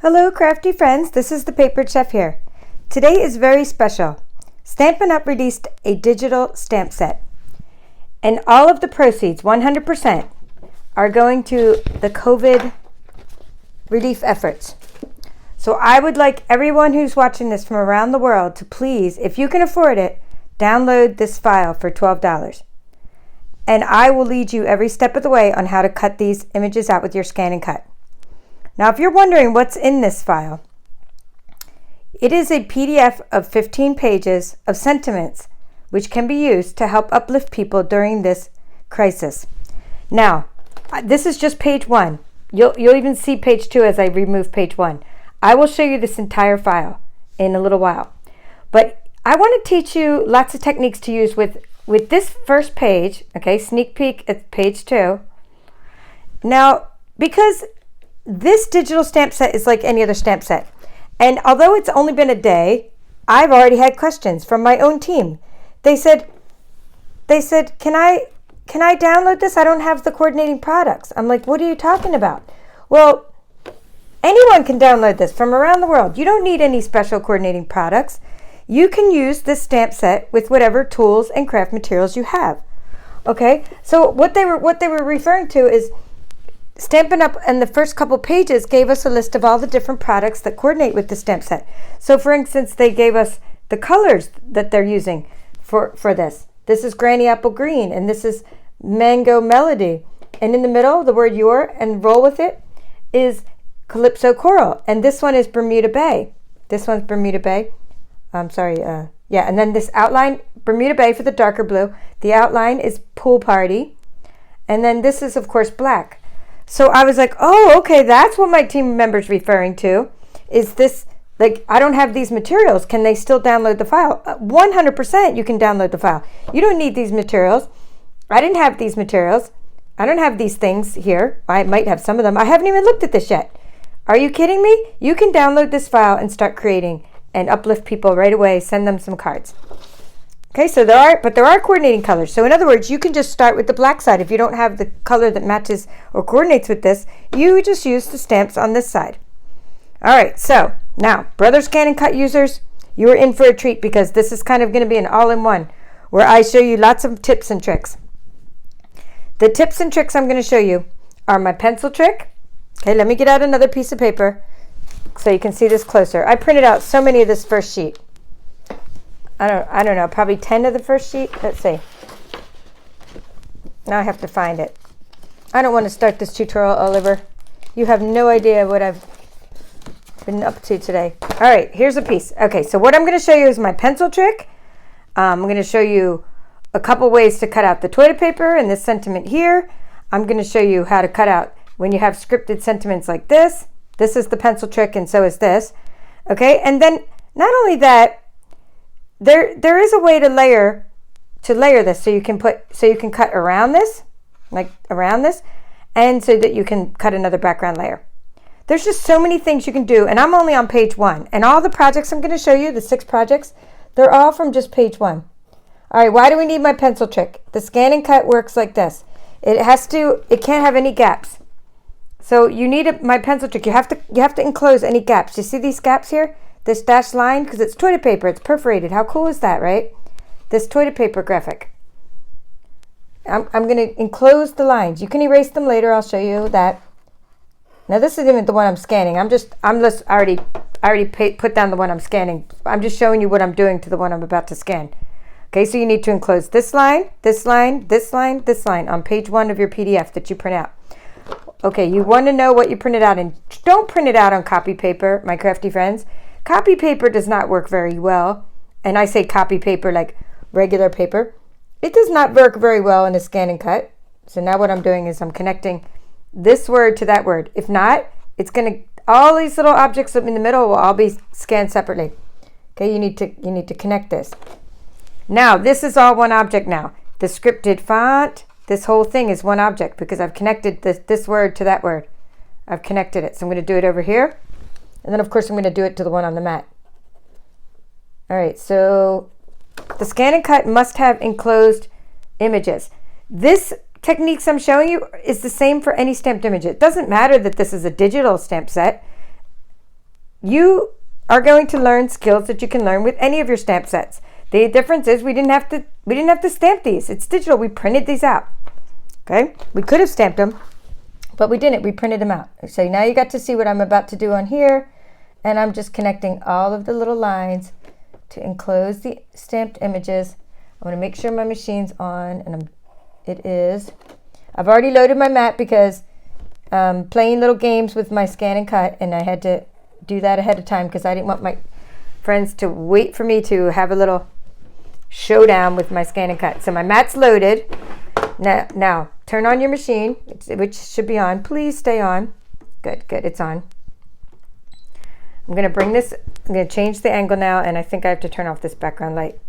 Hello crafty friends, this is the Paper Chef here. Today is very special. Stampin' Up! Released a digital stamp set. And all of the proceeds, 100%, are going to the COVID relief efforts. So I would like everyone who's watching this from around the world to please, if you can afford it, download this file for $12. And I will lead you every step of the way on how to cut these images out with your ScanNCut. Now, if you're wondering what's in this file, it is a PDF of 15 pages of sentiments which can be used to help uplift people during this crisis. Now, this is just page 1. You'll even see page 2 as I remove page 1. I will show you this entire file in a little while. But I want to teach you lots of techniques to use with this first page, okay, sneak peek at page 2. Now, because this digital stamp set is like any other stamp set. And although it's only been a day, I've already had questions from my own team. They said, can I download this? I don't have the coordinating products. I'm like, what are you talking about? Well, anyone can download this from around the world. You don't need any special coordinating products. You can use this stamp set with whatever tools and craft materials you have. Okay? So what they were referring to is Stampin' Up! And the first couple pages gave us a list of all the different products that coordinate with the stamp set. So for instance, they gave us the colors that they're using for this. This is Granny Apple Green, and this is Mango Melody. And in the middle, the word your, and roll with it, is Calypso Coral. And this one is Bermuda Bay. This one's Bermuda Bay. I'm sorry, yeah, and then this outline, Bermuda Bay for the darker blue. The outline is Pool Party. And then this is, of course, black. So I was like, oh, okay, that's what my team member's referring to. Is this, like, I don't have these materials. Can they still download the file? 100% you can download the file. You don't need these materials. I didn't have these materials. I don't have these things here. I might have some of them. I haven't even looked at this yet. Are you kidding me? You can download this file and start creating and uplift people right away. Send them some cards. Okay, so there are coordinating colors. So in other words, you can just start with the black side. If you don't have the color that matches or coordinates with this, you just use the stamps on this side. All right, so now, Brother ScanNCut users, you are in for a treat because this is kind of going to be an all-in-one where I show you lots of tips and tricks. The tips and tricks I'm going to show you are my pencil trick. Okay, let me get out another piece of paper so you can see this closer. I printed out so many of this first sheet. I don't know, probably 10 of the first sheet. Let's see. Now I have to find it. I don't want to start this tutorial all over. You have no idea what I've been up to today. All right, here's a piece. Okay, so what I'm going to show you is my pencil trick. I'm going to show you a couple ways to cut out the toilet paper and this sentiment here. I'm going to show you how to cut out when you have scripted sentiments like this. This is the pencil trick and so is this. Okay, and then not only that, there is a way to layer this so you can cut around this, like around this, and so that you can cut another background layer. There's just so many things you can do, and I'm only on page 1. And all the projects I'm going to show you, the 6 projects, they're all from just page 1. All right, why do we need my pencil trick? The ScanNCut works like this. It can't have any gaps. So you need my pencil trick. You have to enclose any gaps. You see these gaps here? This dashed line, because it's toilet paper, it's perforated. How cool is that, right? This toilet paper graphic. I'm going to enclose the lines. You can erase them later. I'll show you that. Now this isn't even the one I'm scanning. I already put down the one I'm scanning. I'm just showing you what I'm doing to the one I'm about to scan. Okay, so you need to enclose this line, this line, this line, this line on page 1 of your PDF that you print out. Okay, you want to know what you printed out, and don't print it out on copy paper, my crafty friends. Copy paper does not work very well, and I say copy paper like regular paper. It does not work very well in a ScanNCut. So now what I'm doing is I'm connecting this word to that word. If not, it's going to, all these little objects in the middle will all be scanned separately. Okay, you need to connect this. Now, this is all one object now. The scripted font, this whole thing is one object because I've connected this word to that word. I've connected it. So I'm going to do it over here. And then, of course, I'm going to do it to the one on the mat. All right, so the ScanNCut must have enclosed images. This techniques I'm showing you is the same for any stamped image. It doesn't matter that this is a digital stamp set. you are going to learn skills that you can learn with any of your stamp sets. The difference is we didn't have to stamp these. It's digital. We printed these out. Okay? We could have stamped them, but we didn't. We printed them out. So now you got to see what I'm about to do on here, and I'm just connecting all of the little lines to enclose the stamped images. I want to make sure my machine's on, and it is. I've already loaded my mat because I'm playing little games with my ScanNCut, and I had to do that ahead of time because I didn't want my friends to wait for me to have a little showdown with my ScanNCut. So my mat's loaded. Now turn on your machine, which should be on. Please stay on. Good, it's on. I'm going to change the angle now, and I think I have to turn off this background light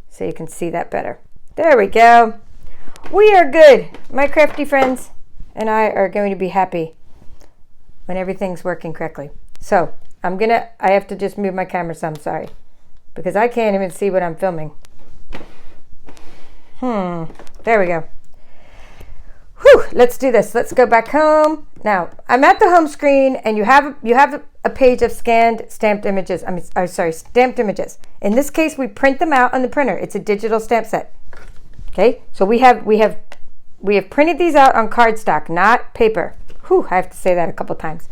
so you can see that better. There we go. We are good. My crafty friends and I are going to be happy when everything's working correctly. So I have to just move my camera some, sorry, because I can't even see what I'm filming. There we go. Whew, let's do this. Let's go back home. Now, I'm at the home screen, and you have a page of stamped images. Stamped images. In this case, we print them out on the printer. It's a digital stamp set. Okay? So we have printed these out on cardstock, not paper. Whew, I have to say that a couple times.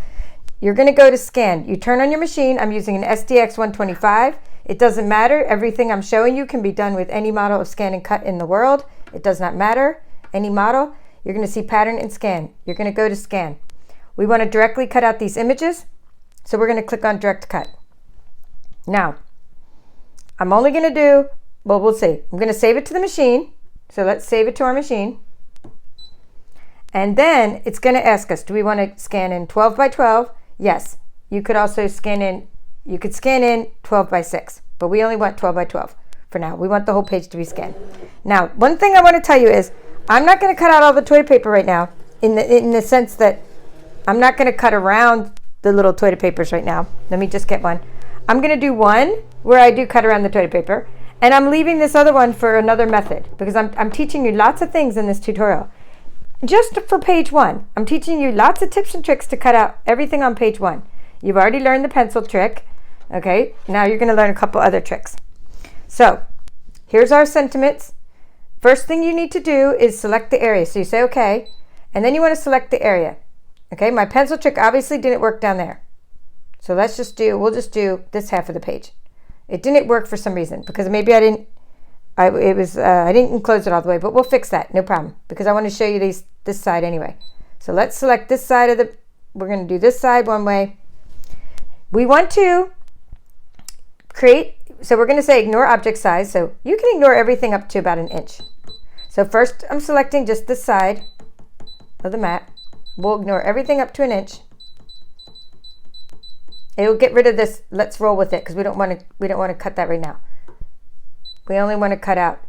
You're going to go to scan. You turn on your machine. I'm using an SDX 125. It doesn't matter. Everything I'm showing you can be done with any model of ScanNCut in the world. It does not matter. Any model. You're going to see pattern and scan. You're going to go to scan. We want to directly cut out these images, so we're going to click on direct cut. Now, I'm only going to do, well, we'll see. I'm going to save it to the machine. So let's save it to our machine. And then it's going to ask us, do we want to scan in 12 by 12? Yes. You could also scan in 12 by 6, but we only want 12 by 12 for now. We want the whole page to be scanned. Now, one thing I want to tell you is I'm not going to cut out all the toilet paper right now in the sense that I'm not going to cut around the little toilet papers right now. Let me just get one. I'm going to do one where I do cut around the toilet paper, and I'm leaving this other one for another method because I'm teaching you lots of things in this tutorial. Just for page 1, I'm teaching you lots of tips and tricks to cut out everything on page 1. You've already learned the pencil trick. Okay, now you're going to learn a couple other tricks. So here's our sentiments. First thing you need to do is select the area. So you say okay, and then you want to select the area. Okay, my pencil trick obviously didn't work down there. So we'll just do this half of the page. It didn't work for some reason because maybe I didn't enclose it all the way, but we'll fix that, no problem, because I want to show you this side anyway. So let's select this side we're going to do this side one way. We want to so we're going to say ignore object size. So you can ignore everything up to about an inch. So first I'm selecting just this side of the mat. We'll ignore everything up to an inch. It'll get rid of this. Let's roll with it because we don't want to cut that right now. We only want to cut out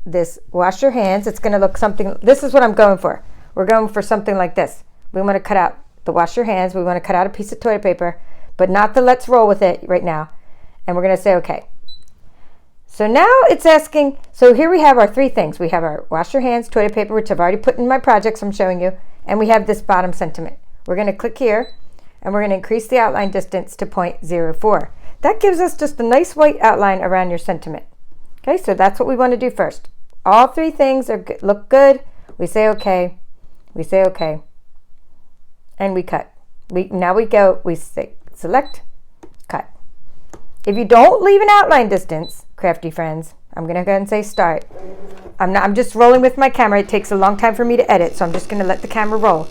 this wash your hands. It's going to look something. This is what I'm going for. We're going for something like this. We want to cut out the wash your hands. We want to cut out a piece of toilet paper, but not the let's roll with it right now. And we're going to say okay. So now it's asking, so here we have our 3 things. We have our wash your hands, toilet paper, which I've already put in my projects I'm showing you, and we have this bottom sentiment. We're going to click here, and we're going to increase the outline distance to 0.04. That gives us just a nice white outline around your sentiment. Okay, so that's what we want to do first. All 3 things look good. We say okay, and we cut. We say select, cut. If you don't leave an outline distance, crafty friends, I'm going to go ahead and say start. I'm just rolling with my camera. It takes a long time for me to edit, so I'm just going to let the camera roll.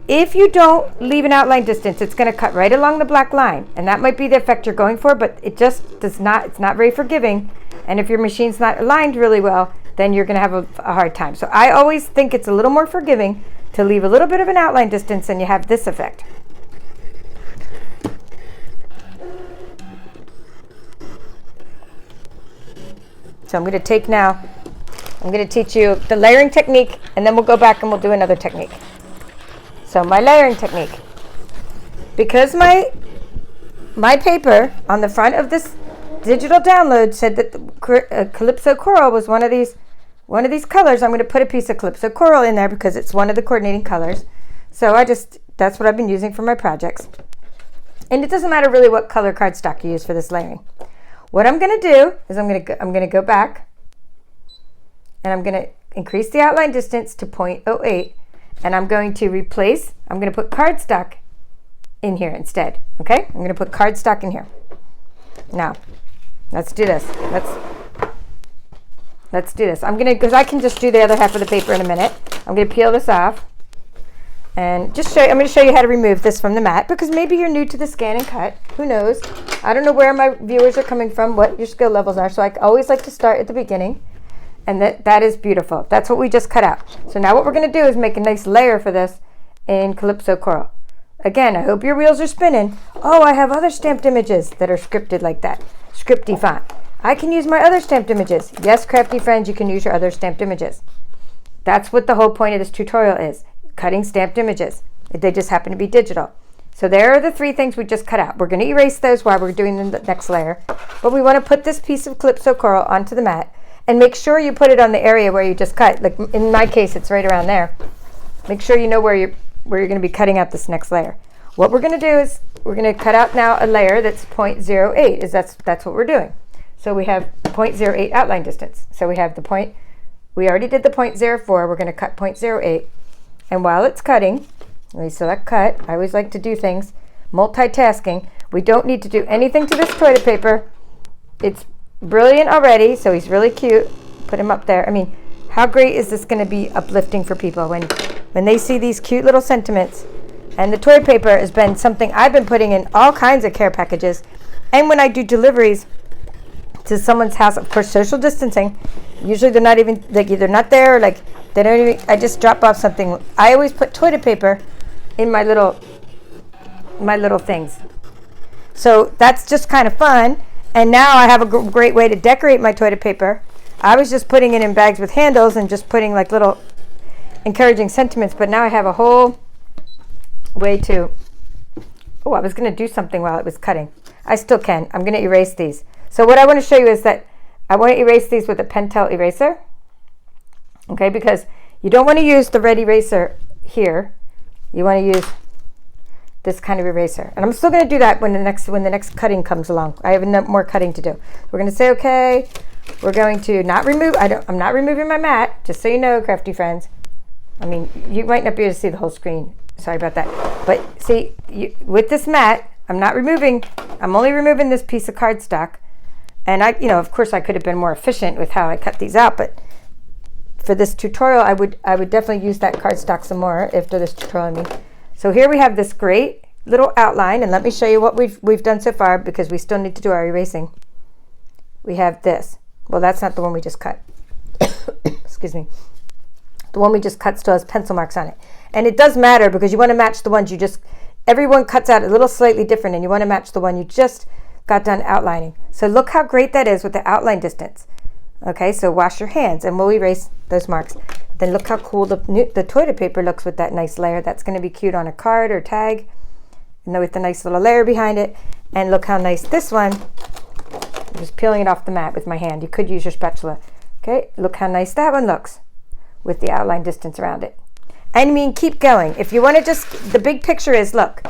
If you don't leave an outline distance, it's going to cut right along the black line, and that might be the effect you're going for, but it just does not, it's not very forgiving, and if your machine's not aligned really well, then you're going to have a hard time. So I always think it's a little more forgiving to leave a little bit of an outline distance and you have this effect. So I'm going to teach you the layering technique, and then we'll go back and we'll do another technique. So my layering technique. Because my paper on the front of this digital download said that the Calypso Coral was one of these colors, I'm going to put a piece of Calypso Coral in there because it's one of the coordinating colors. So that's what I've been using for my projects. And it doesn't matter really what color cardstock you use for this layering. What I'm going to do is I'm going to go back, and I'm going to increase the outline distance to 0.08, and I'm going to put cardstock in here instead. Okay, I'm going to put cardstock in here. Now, let's do this. Let's do this. Because I can just do the other half of the paper in a minute. I'm going to peel this off and I'm going to show you how to remove this from the mat, because maybe you're new to the ScanNCut. Who knows? I don't know where my viewers are coming from, what your skill levels are. So I always like to start at the beginning, and that is beautiful. That's what we just cut out. So now what we're going to do is make a nice layer for this in Calypso Coral. Again, I hope your wheels are spinning. Oh, I have other stamped images that are scripted like that. Scripty font. I can use my other stamped images. Yes, crafty friends, you can use your other stamped images. That's what the whole point of this tutorial is. Cutting stamped images. They just happen to be digital. So there are the 3 things we just cut out. We're going to erase those while we're doing the next layer. But we want to put this piece of Calypso Coral onto the mat, and make sure you put it on the area where you just cut. Like in my case, it's right around there. Make sure you know where you're going to be cutting out this next layer. What we're going to do is we're going to cut out now a layer that's 0.08. That's what we're doing. So we have 0.08 outline distance. So we have the point. We already did the 0.04. We're going to cut 0.08. And while it's cutting, we select cut. I always like to do things multitasking. We don't need to do anything to this toilet paper. It's brilliant already, so he's really cute. Put him up there. I mean, how great is this going to be uplifting for people when they see these cute little sentiments? And the toilet paper has been something I've been putting in all kinds of care packages. And when I do deliveries to someone's house, of course, social distancing, usually they're not even, like, either not there, or like they don't even, I just drop off something. I always put toilet paper in my little things. So that's just kind of fun. And now I have a great way to decorate my toilet paper. I was just putting it in bags with handles and just putting like little encouraging sentiments, but now I have a whole way to, I was going to do something while it was cutting. I still can. I'm going to erase these. So what I want to show you is that I want to erase these with a Pentel eraser. Okay, because you don't want to use the red eraser here. You want to use this kind of eraser. And I'm still going to do that when the next cutting comes along. I have more cutting to do. We're going to say, okay, we're going to not remove, I'm not removing my mat, just so you know, crafty friends. I mean, you might not be able to see the whole screen. Sorry about that. But see, with this mat, I'm only removing this piece of cardstock. And of course I could have been more efficient with how I cut these out, but for this tutorial, I would definitely use that cardstock some more after this tutorial. So here we have this great little outline, and let me show you what we've done so far, because we still need to do our erasing. We have this. Well, that's not the one we just cut. Excuse me. The one we just cut still has pencil marks on it. And it does matter, because you want to match the ones everyone cuts out a little slightly different, and you want to match the one you just got done outlining. So look how great that is with the outline distance. Okay, so wash your hands, and we'll erase those marks. Then look how cool the toilet paper looks with that nice layer. That's going to be cute on a card or tag, and then with the nice little layer behind it. And look how nice this one. I'm just peeling it off the mat with my hand. You could use your spatula. Okay, look how nice that one looks with the outline distance around it. I mean, keep going. If you want to the big picture is, look,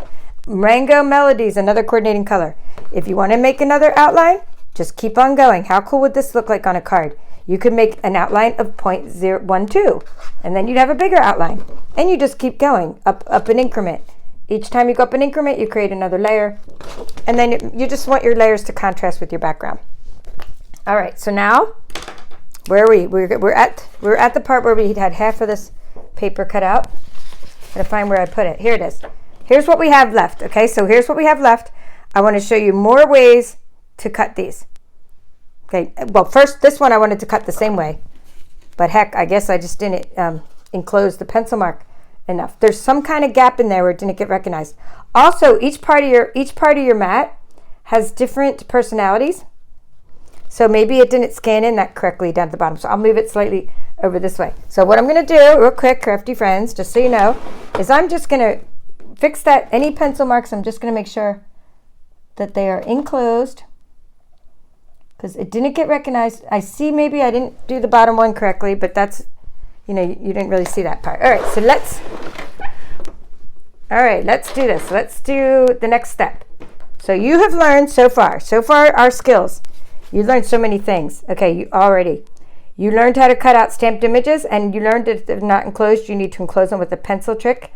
Rango Melodies, another coordinating color. If you want to make another outline, just keep on going. How cool would this look like on a card? You could make an outline of 0.012, and then you'd have a bigger outline. And you just keep going up an increment. Each time you go up an increment, you create another layer, and then you just want your layers to contrast with your background. All right, so now, where are we? We're at the part where we had half of this paper cut out. I'm gonna find where I put it. Here it is. Here's what we have left. Okay, so here's what we have left. I want to show you more ways to cut these. Okay, well, first, this one I wanted to cut the same way, but heck, I guess I just didn't enclose the pencil mark enough. There's some kind of gap in there where it didn't get recognized. Also, each part of your mat has different personalities, so maybe it didn't scan in that correctly down at the bottom. So I'll move it slightly over this way. So what I'm going to do, real quick, crafty friends, just so you know, is I'm just going to fix that. Any pencil marks, I'm just going to make sure that they are enclosed, because it didn't get recognized. I see maybe I didn't do the bottom one correctly, but that's, you didn't really see that part. All right, so let's do this. Let's do the next step. So you have learned so far our skills. You learned so many things. Okay, you learned how to cut out stamped images, and you learned that if they're not enclosed, you need to enclose them with a pencil trick.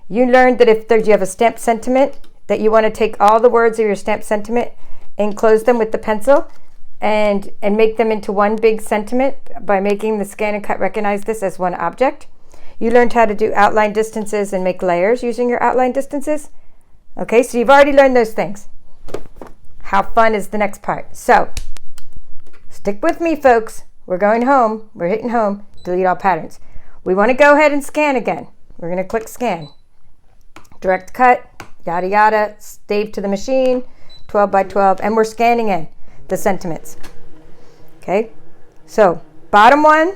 You learned that if you have a stamped sentiment, that you want to take all the words of your stamped sentiment, enclose them with the pencil, and make them into one big sentiment by making the ScanNCut recognize this as one object. You learned how to do outline distances and make layers using your outline distances. Okay, so you've already learned those things. How fun is the next part? So, stick with me, folks. We're going home. We're hitting home. Delete all patterns. We want to go ahead and scan again. We're going to click scan. Direct cut, yada yada, save to the machine, 12 by 12, and we're scanning in the sentiments. Okay, so bottom one,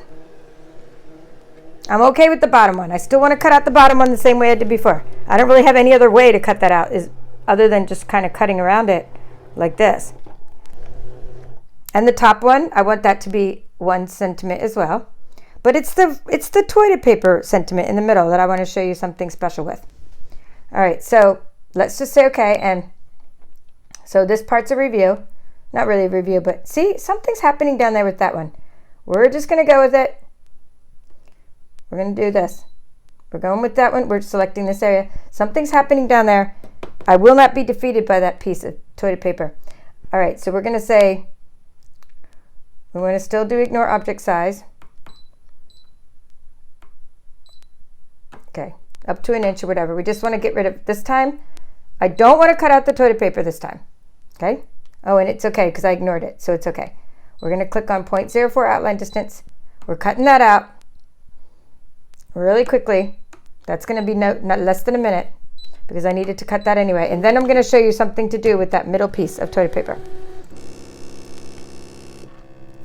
I'm okay with the bottom one. I still want to cut out the bottom one the same way I did before. I don't really have any other way to cut that out other than just kind of cutting around it like this. And the top one, I want that to be one sentiment as well. But it's the toilet paper sentiment in the middle that I want to show you something special with. All right, so let's just say okay. And so this part's a review. Not really a review, but see, something's happening down there with that one. We're just going to go with it. We're going to do this. We're going with that one. We're selecting this area. Something's happening down there. I will not be defeated by that piece of toilet paper. All right, so we're going to say, we want to still do ignore object size. Okay, up to an inch or whatever. We just want to get rid of, this time, I don't want to cut out the toilet paper this time. Okay? Oh, and it's okay because I ignored it, so it's okay. We're going to click on 0.04 outline distance. We're cutting that out really quickly. That's going to be not less than a minute because I needed to cut that anyway. And then I'm going to show you something to do with that middle piece of toilet paper.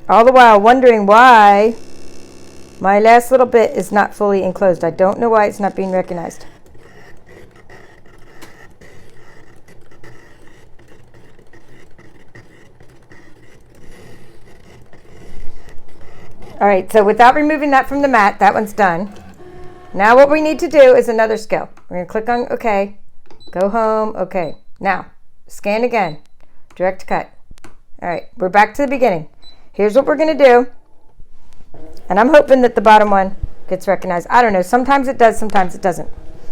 All the while wondering why my last little bit is not fully enclosed. I don't know why it's not being recognized. All right, so without removing that from the mat, that one's done. Now what we need to do is another skill. We're going to click on OK, go home, OK. Now, scan again, direct cut. All right, we're back to the beginning. Here's what we're going to do. And I'm hoping that the bottom one gets recognized. I don't know, sometimes it does, sometimes it doesn't.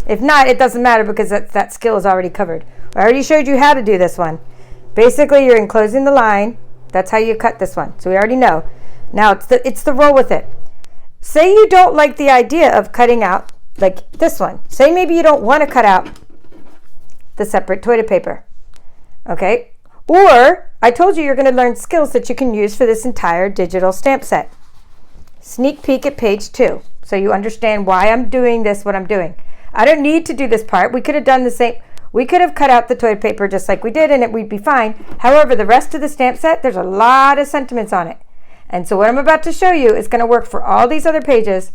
If not, it doesn't matter because that skill is already covered. I already showed you how to do this one. Basically, you're enclosing the line. That's how you cut this one. So we already know. Now, it's the roll with it. Say you don't like the idea of cutting out like this one. Say maybe you don't want to cut out the separate toilet paper. Okay? Or, I told you you're going to learn skills that you can use for this entire digital stamp set. Sneak peek at page 2, so you understand why I'm doing this, what I'm doing. I don't need to do this part. We could have done the same. We could have cut out the toilet paper just like we did, and we'd be fine. However, the rest of the stamp set, there's a lot of sentiments on it. And so what I'm about to show you is going to work for all these other pages.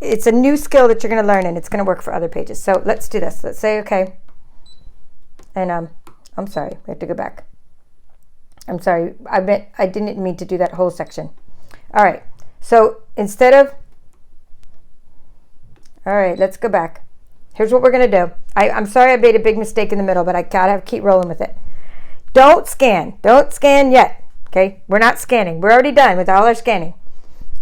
It's a new skill that you're going to learn, and it's going to work for other pages. So let's do this. Let's say okay. And I'm sorry. We have to go back. I'm sorry. I didn't mean to do that whole section. All right. So instead of, all right, let's go back. Here's what we're going to do. I'm sorry I made a big mistake in the middle, but I got to keep rolling with it. Don't scan. Don't scan yet. Okay, we're not scanning. We're already done with all our scanning.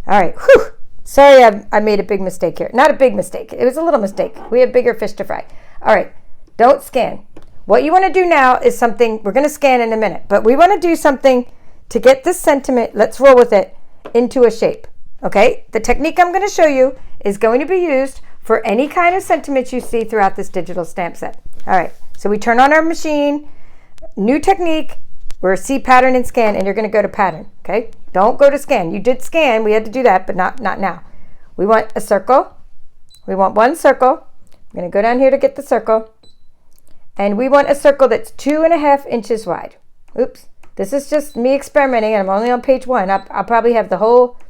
All right, whew. Sorry I made a big mistake here. Not a big mistake. It was a little mistake. We have bigger fish to fry. All right, don't scan. What you want to do now is something, we're going to scan in a minute, but we want to do something to get this sentiment, let's roll with it, into a shape. Okay, the technique I'm going to show you is going to be used for any kind of sentiments you see throughout this digital stamp set. All right, so we turn on our machine, new technique. We're see pattern and scan, and you're going to go to pattern, okay? Don't go to scan. You did scan. We had to do that, but not now. We want a circle. We want one circle. I'm going to go down here to get the circle. And we want a circle that's 2.5 inches wide. Oops. This is just me experimenting, and I'm only on page 1. I'll probably have the whole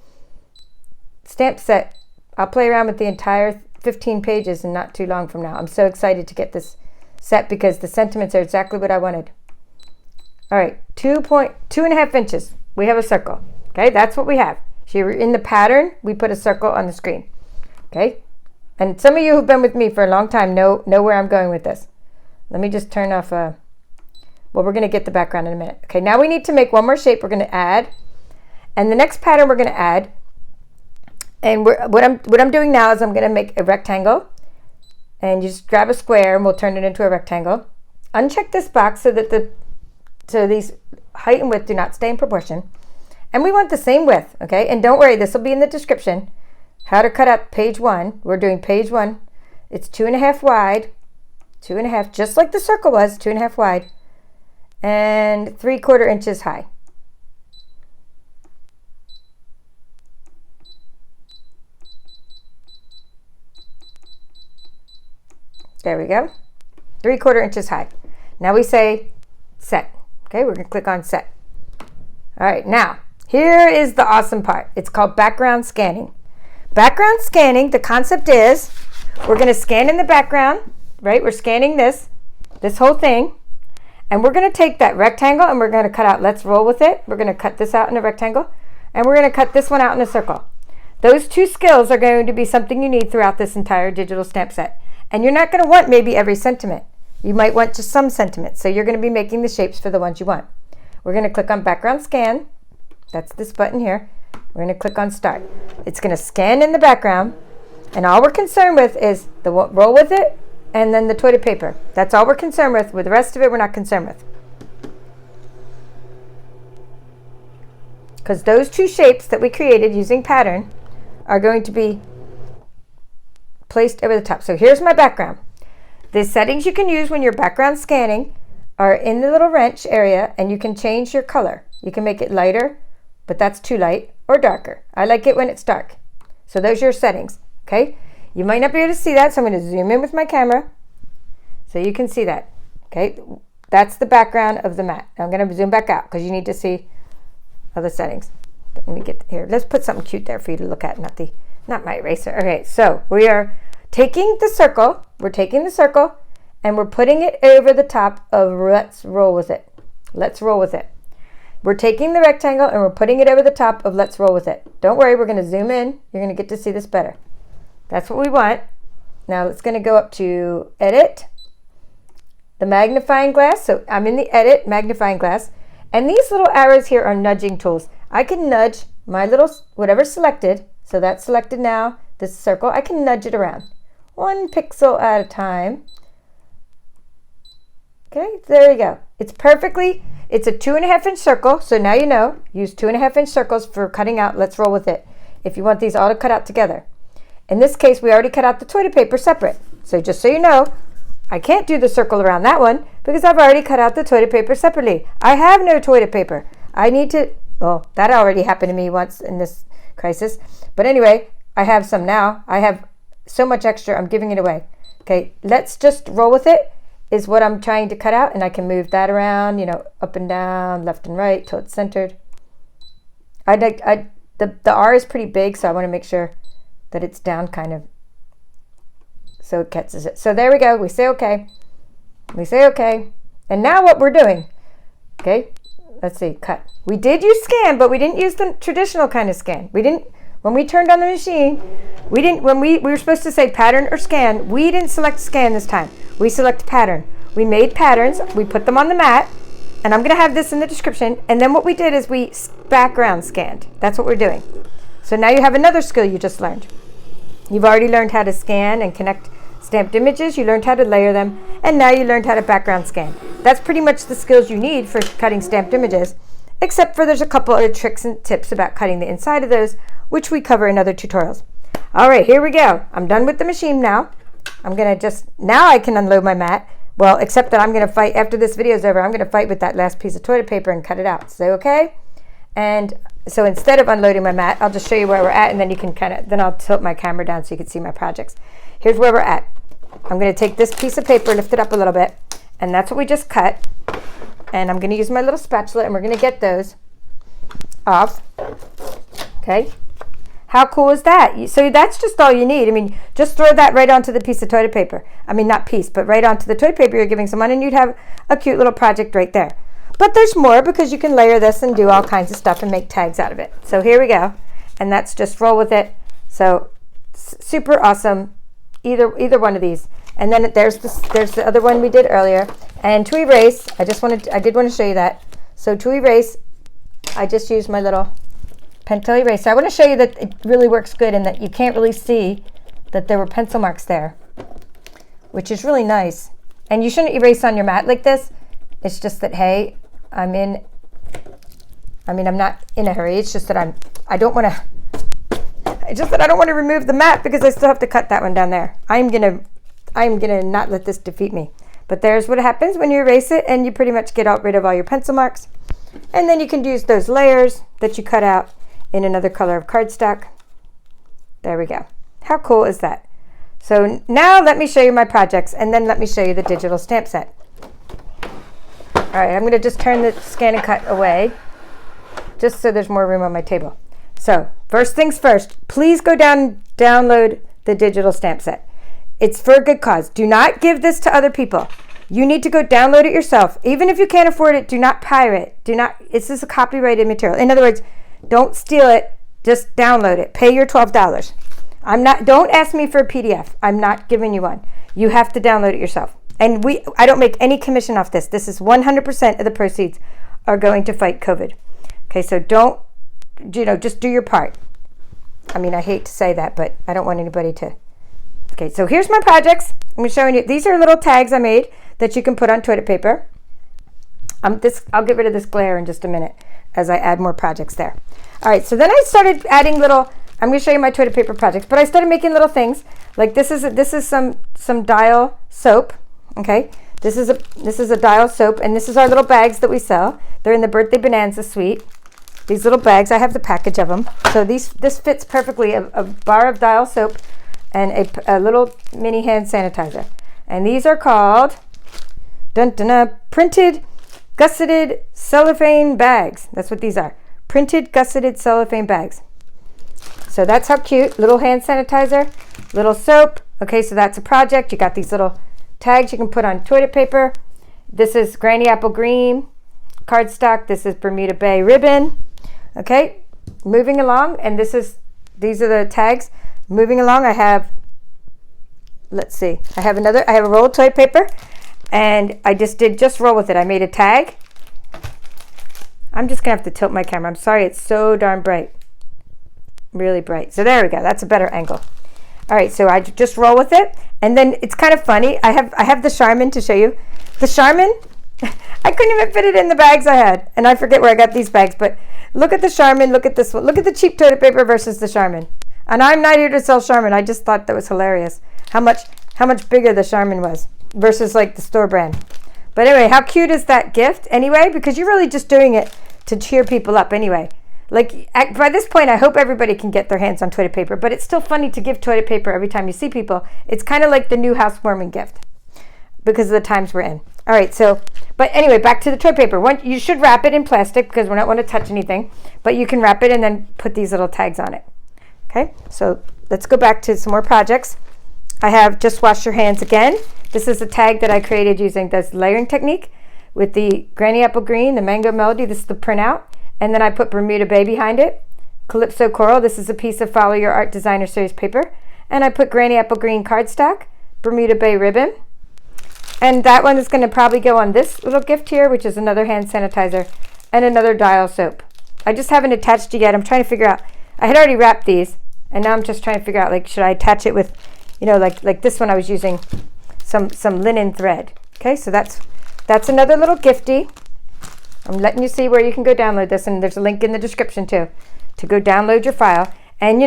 stamp set. I'll play around with the entire 15 pages in not too long from now. I'm so excited to get this set because the sentiments are exactly what I wanted. All right, 2.5 inches. We have a circle. Okay, that's what we have. So in the pattern, we put a circle on the screen. Okay, and some of you who've been with me for a long time know where I'm going with this. Let me just turn off Well, we're going to get the background in a minute. Okay, now we need to make one more shape we're going to add. And the next pattern we're going to add, and what I'm doing now is I'm going to make a rectangle. And you just grab a square and we'll turn it into a rectangle. Uncheck this box so that these height and width do not stay in proportion. And we want the same width, okay? And don't worry, this will be in the description. How to cut out page 1. We're doing page 1. It's 2.5 wide, 2.5, just like the circle was, 2.5 wide, and 3/4 inches high. There we go. 3/4 inches high. Now we say set. Okay, we're going to click on set. All right, now here is the awesome part. It's called background scanning. Background scanning, the concept is we're going to scan in the background, right? We're scanning this whole thing. And we're going to take that rectangle and we're going to cut out, let's roll with it. We're going to cut this out in a rectangle. And we're going to cut this one out in a circle. Those two skills are going to be something you need throughout this entire digital stamp set. And you're not going to want maybe every sentiment. You might want just some sentiments. So you're going to be making the shapes for the ones you want. We're going to click on background scan. That's this button here. We're going to click on start. It's going to scan in the background. And all we're concerned with is the roll with it and then the toilet paper. That's all we're concerned with. With the rest of it, we're not concerned with. Because those two shapes that we created using pattern are going to be placed over the top. So here's my background. The settings you can use when you're background scanning are in the little wrench area, and you can change your color. You can make it lighter, but that's too light, or darker. I like it when it's dark. So those are your settings, okay? You might not be able to see that, so I'm going to zoom in with my camera so you can see that, okay? That's the background of the mat. I'm going to zoom back out because you need to see other settings. Let me get here. Let's put something cute there for you to look at, not my eraser. Okay, so we are taking the circle. We're taking the circle and we're putting it over the top of let's roll with it. Let's roll with it. We're taking the rectangle and we're putting it over the top of let's roll with it. Don't worry, we're going to zoom in. You're going to get to see this better. That's what we want. Now it's going to go up to edit, the magnifying glass. So I'm in the edit magnifying glass. And these little arrows here are nudging tools. I can nudge my little, whatever's selected. So that's selected now, this circle. I can nudge it around 1 pixel at a time. Okay, there you go. It's a 2.5 inch circle. So now you know, use 2.5 inch circles for cutting out. Let's roll with it. If you want these all to cut out together. In this case, we already cut out the toilet paper separate. So just so you know, I can't do the circle around that one because I've already cut out the toilet paper separately. I have no toilet paper. I need to, well, that already happened to me once in this crisis. But anyway, I have some now. I have so much extra, I'm giving it away. Okay, let's just roll with it is what I'm trying to cut out, and I can move that around, you know, up and down, left and right till it's centered. The R is pretty big, so I want to make sure that it's down kind of so it catches it. So there we go. We say okay. We say okay. And now what we're doing, okay, let's see, cut. We did use scan, but we didn't use the traditional kind of scan. We didn't, when we turned on the machine, we didn't, when we were supposed to say pattern or scan, we didn't select scan this time. We select pattern. We made patterns, we put them on the mat, and I'm going to have this in the description. And then what we did is we background scanned. That's what we're doing. So now you have another skill you just learned. You've already learned how to scan and connect stamped images. You learned how to layer them, and now you learned how to background scan. That's pretty much the skills you need for cutting stamped images, except for there's a couple other tricks and tips about cutting the inside of those, which we cover in other tutorials. All right, here we go. I'm done with the machine now. I'm going to just, now I can unload my mat. Well, except that I'm going to fight, after this video is over, I'm going to fight with that last piece of toilet paper and cut it out. So, okay? And so instead of unloading my mat, I'll just show you where we're at, and then you can kind of, then I'll tilt my camera down so you can see my projects. Here's where we're at. I'm going to take this piece of paper, lift it up a little bit, and that's what we just cut. And I'm going to use my little spatula, and we're going to get those off. Okay? How cool is that? So that's just all you need. I mean, just throw that right onto the piece of toilet paper. I mean, not piece, but right onto the toilet paper you're giving someone, and you'd have a cute little project right there. But there's more, because you can layer this and do all kinds of stuff and make tags out of it. So here we go. And that's just roll with it. So super awesome. Either one of these. And then there's the other one we did earlier. And to erase, I did want to show you that. So to erase, I just used my little pencil eraser. I want to show you that it really works good and that you can't really see that there were pencil marks there, which is really nice. And you shouldn't erase on your mat like this. It's just that, hey, I'm not in a hurry. It's just that I don't want to remove the mat because I still have to cut that one down there. I'm gonna not let this defeat me. But there's what happens when you erase it, and you pretty much get rid of all your pencil marks. And then you can use those layers that you cut out in another color of cardstock. There we go. How cool is that? So now let me show you my projects, and then let me show you the digital stamp set. All right, I'm gonna just turn the ScanNCut away, just so there's more room on my table. So first things first, please go down and download the digital stamp set. It's for a good cause. Do not give this to other people. You need to go download it yourself. Even if you can't afford it, do not pirate. This is a copyrighted material. In other words, don't steal it, just download it. Pay your $12. Don't ask me for a PDF. I'm not giving you one. You have to download it yourself. And I don't make any commission off this. This is 100% of the proceeds are going to fight COVID. Okay, so just do your part. I mean, I hate to say that, but I don't want anybody to. Okay, so here's my projects. I'm showing you. These are little tags I made that you can put on toilet paper. I'll get rid of this glare in just a minute as I add more projects there. All right, so then I started adding little. I'm going to show you my toilet paper projects, but I started making little things like this is some Dial soap. Okay, this is a Dial soap, and this is our little bags that we sell. They're in the Birthday Bonanza suite. These little bags, I have the package of them. So this fits perfectly a bar of Dial soap and a little mini hand sanitizer. And these are called printed gusseted cellophane bags. That's what these are. Printed gusseted cellophane bags. So that's how cute. Little hand sanitizer, little soap. Okay, so that's a project. You got these little tags you can put on toilet paper. This is Granny Apple Green cardstock. This is Bermuda Bay ribbon. Okay, moving along, and these are the tags. Moving along, I have a roll of toilet paper, and I just roll with it. I made a tag. I'm just gonna have to tilt my camera. I'm sorry, it's so darn bright, really bright. So there we go. That's a better angle. All right, so I just roll with it, and then it's kind of funny. I have the Charmin to show you. The Charmin, I couldn't even fit it in the bags I had, and I forget where I got these bags. But look at the Charmin. Look at this one. Look at the cheap toilet paper versus the Charmin. And I'm not here to sell Charmin. I just thought that was hilarious. How much bigger the Charmin was versus like the store brand. But anyway, how cute is that gift anyway? Because you're really just doing it to cheer people up anyway. Like by this point, I hope everybody can get their hands on toilet paper, but it's still funny to give toilet paper every time you see people. It's kind of like the new housewarming gift because of the times we're in. All right, but anyway, back to the toilet paper. You should wrap it in plastic because we don't want to touch anything, but you can wrap it and then put these little tags on it. Okay, so let's go back to some more projects. I have Just Wash Your Hands Again. This is a tag that I created using this layering technique with the Granny Apple Green, the Mango Melody. This is the printout. And then I put Bermuda Bay behind it. Calypso Coral. This is a piece of Follow Your Art Designer Series paper. And I put Granny Apple Green cardstock, Bermuda Bay ribbon. And that one is going to probably go on this little gift here, which is another hand sanitizer and another Dial soap. I just haven't attached it yet. I'm trying to figure out. I had already wrapped these, and now I'm just trying to figure out, like, should I attach it with, like this one I was using some linen thread. Okay, so that's another little gifty. I'm letting you see where you can go download this, and there's a link in the description too to go download your file. And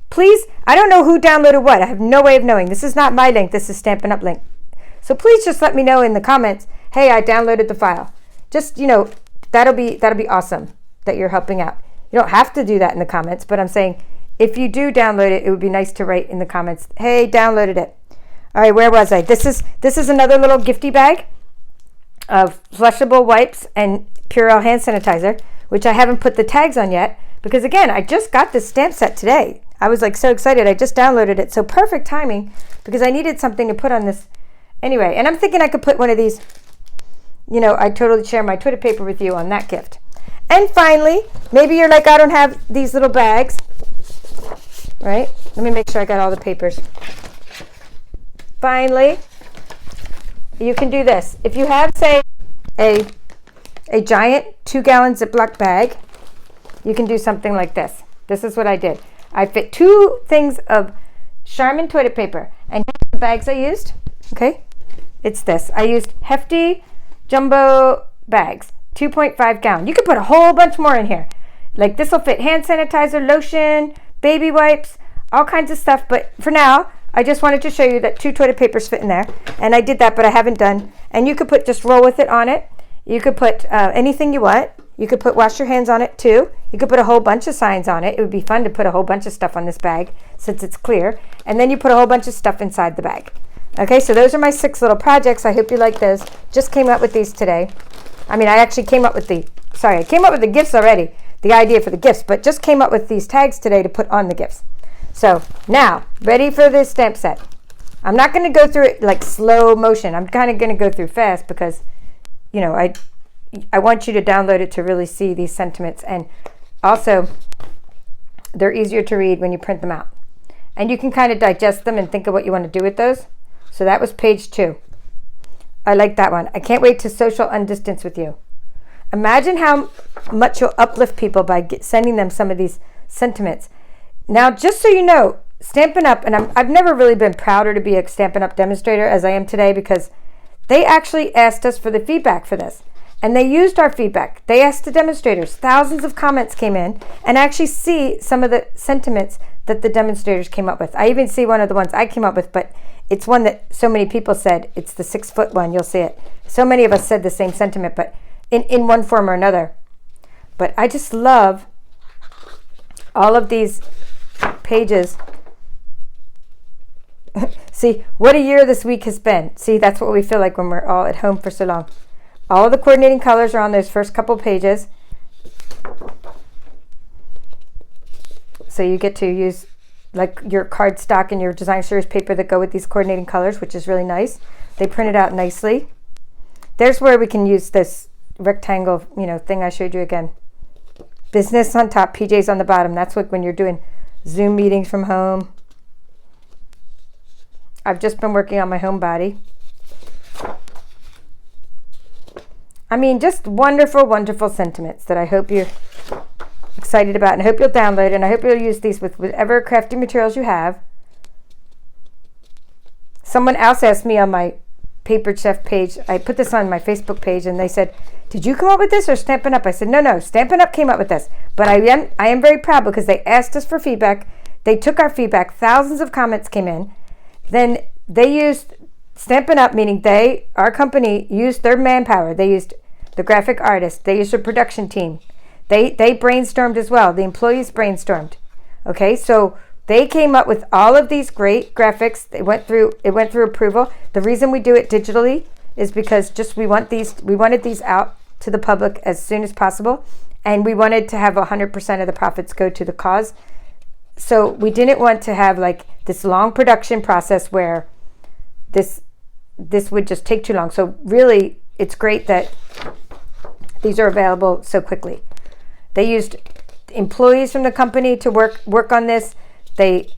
please, I don't know who downloaded what. I have no way of knowing. This is not my link. This is Stampin' Up link. So please just let me know in the comments, hey, I downloaded the file. Just, that'll be awesome that you're helping out. You don't have to do that in the comments, but I'm saying if you do download it, it would be nice to write in the comments, hey, downloaded it. All right, where was I? This is another little gifty bag of flushable wipes and Purell hand sanitizer, which I haven't put the tags on yet because, again, I just got this stamp set today. I was like so excited. I just downloaded it. So perfect timing because I needed something to put on this anyway. And I'm thinking I could put one of these, I totally share my toilet paper with you on that gift. And finally, maybe you're like, I don't have these little bags, right? Let me make sure I got all the papers. Finally, you can do this. If you have, say, a giant 2-gallon Ziploc bag, you can do something like this. This is what I did. I fit 2 things of Charmin toilet paper. And here's the bags I used. Okay? It's this. I used hefty jumbo bags, 2.5 gallon. You could put a whole bunch more in here. Like this will fit hand sanitizer, lotion, baby wipes, all kinds of stuff. But for now, I just wanted to show you that 2 toilet papers fit in there. And I did that, but I haven't done. And you could put, just roll with it on it. You could put anything you want. You could put wash your hands on it too. You could put a whole bunch of signs on it. It would be fun to put a whole bunch of stuff on this bag since it's clear. And then you put a whole bunch of stuff inside the bag. Okay, so those are my 6 little projects. I hope you like those. Just came up with these today. I mean, I actually came up with the gifts already, the idea for the gifts, but just came up with these tags today to put on the gifts. So now, ready for this stamp set. I'm not going to go through it like slow motion. I'm kind of going to go through fast because, you know, I want you to download it to really see these sentiments. And also, they're easier to read when you print them out. And you can kind of digest them and think of what you want to do with those. So that was page 2. I like that one. I can't wait to social undistance with you. Imagine how much you'll uplift people by sending them some of these sentiments. Now, just so you know, Stampin' Up, and I've never really been prouder to be a Stampin' Up demonstrator as I am today because they actually asked us for the feedback for this. And they used our feedback. They asked the demonstrators. Thousands of comments came in, and I actually see some of the sentiments that the demonstrators came up with. I even see one of the ones I came up with, but it's one that so many people said. It's the 6-foot one. You'll see it. So many of us said the same sentiment, but in one form or another. But I just love all of these pages. See, what a year this week has been. See, that's what we feel like when we're all at home for so long. All the coordinating colors are on those first couple pages. So you get to use like your cardstock and your design series paper that go with these coordinating colors, which is really nice. They print it out nicely. There's where we can use this rectangle, thing I showed you again. Business on top, PJs on the bottom. That's what when you're doing Zoom meetings from home. I've just been working on my home body. I mean, just wonderful, wonderful sentiments that I hope you're excited about, and I hope you'll download, and I hope you'll use these with whatever crafty materials you have. Someone else asked me on my Paper Chef page, I put this on my Facebook page, and they said, did you come up with this or Stampin' Up? I said, no, Stampin' Up came up with this. But I am very proud because they asked us for feedback. They took our feedback. Thousands of comments came in. Then they used Stampin' Up, meaning our company, used their manpower. They used the graphic artist. They used a production team. They brainstormed as well. The employees brainstormed. Okay, so they came up with all of these great graphics. It went through approval. The reason we do it digitally is because we wanted these out to the public as soon as possible, and we wanted to have 100% of the profits go to the cause. So we didn't want to have like this long production process where this would just take too long. So really, it's great that these are available so quickly. They used employees from the company to work on this. They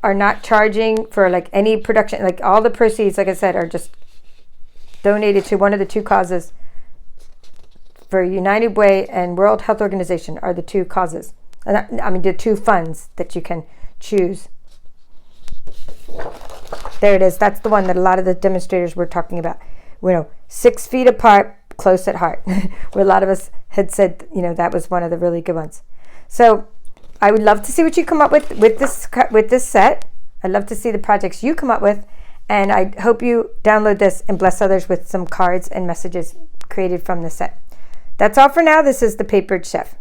are not charging for like any production. Like all the proceeds, like I said, are just donated to one of the 2 causes. For United Way and World Health Organization are the 2 causes. I mean, the 2 funds that you can choose. There it is. That's the one that a lot of the demonstrators were talking about. 6 feet apart, close at heart. Where a lot of us had said, that was one of the really good ones. So I would love to see what you come up with this set. I'd love to see the projects you come up with. And I hope you download this and bless others with some cards and messages created from the set. That's all for now. This is the Papered Chef.